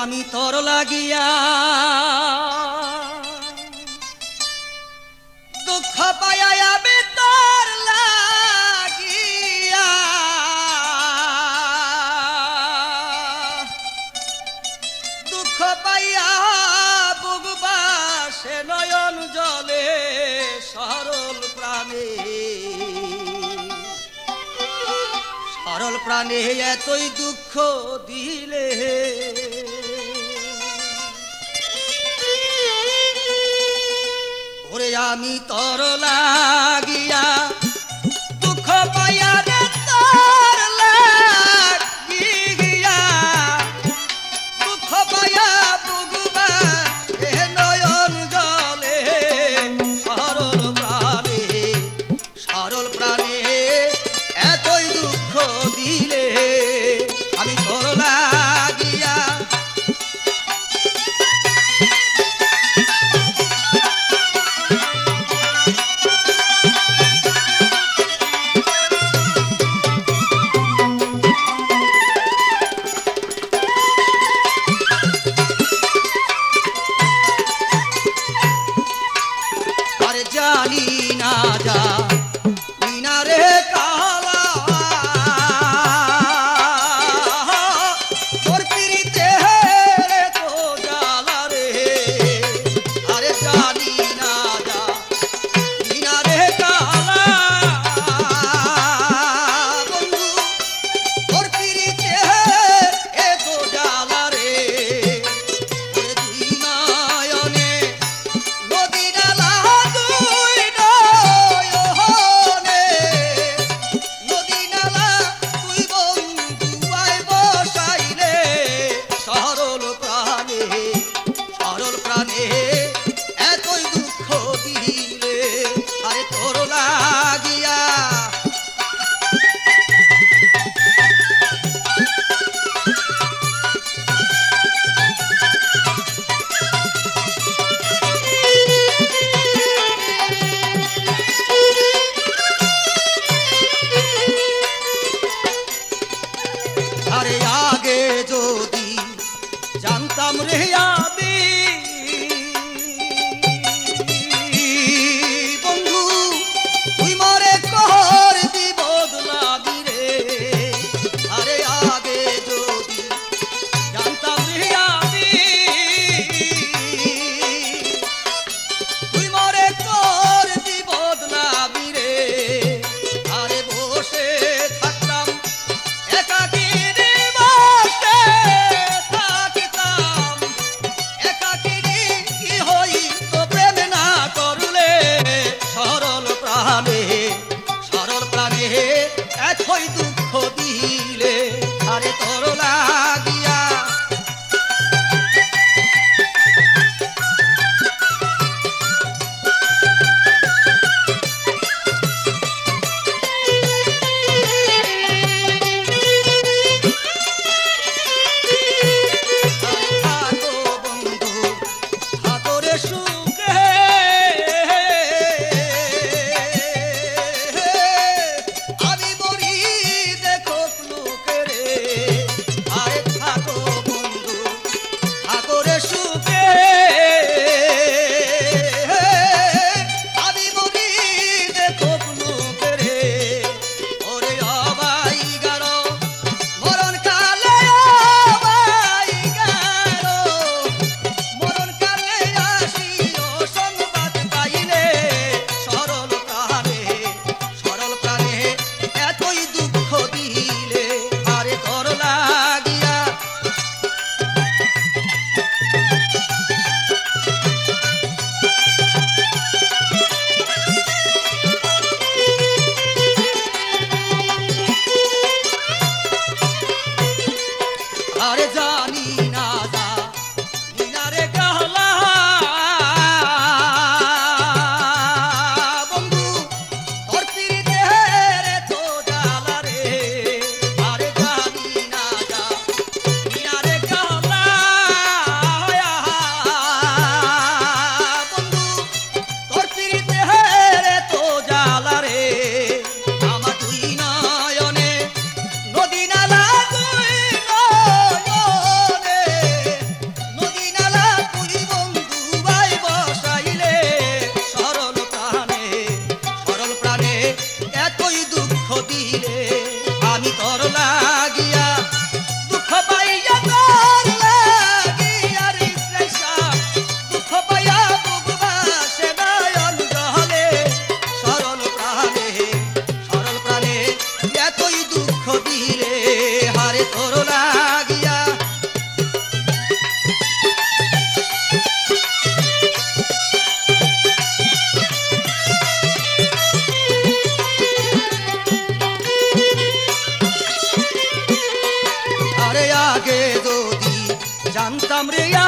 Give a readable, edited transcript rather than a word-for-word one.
আমি তোর লাগিয়া দুঃখ পাইয়া আমি তোর লাগিয়া দুঃখ পাইয়া বুকবা সে নয়ন জলে সরল প্রাণে সরল প্রাণে এতই দুঃখ দিলে ওরে আমি তোর লাগিয়া দুঃখ পাইয়া রে তোর লাগিয়া দুঃখ পাইয়া বুকবা এ নয়ন জলে সরল প্রাণে এতই দুঃখ দিলে আমি তোর লাগিয়া আরে জানি না যা বিনা রে কালা তোর পিরিতে রে তো জালা রে আরে জানি না যা বিনা রে কালা বন্ধু তোর পিরিতে এ তো জালা রে ওরে দুই নয়নে নদী ডালা দুই নয়নে নদী নালা তুই বন্ধু আয় বসাইলে সরল প্রাণে এতই দুঃখ দিলে আরে তোর লাগিয়া আরে আগে যদি জানতাম রে আমি বন্ধু তুই মরে কর দি বদলাবি রে আরে আগে যদি জানতাম রে আমি তুই মরে কর দি বদলাবি রে আরে বসে থাকতাম একাকী সরল প্রাণে এতই দুঃখ দিলে আরে তোর লাগিয়া থাকো বন্ধু থাকো রে সুখে আমি মরি দেখো লোকে রে আরে দিতাম রে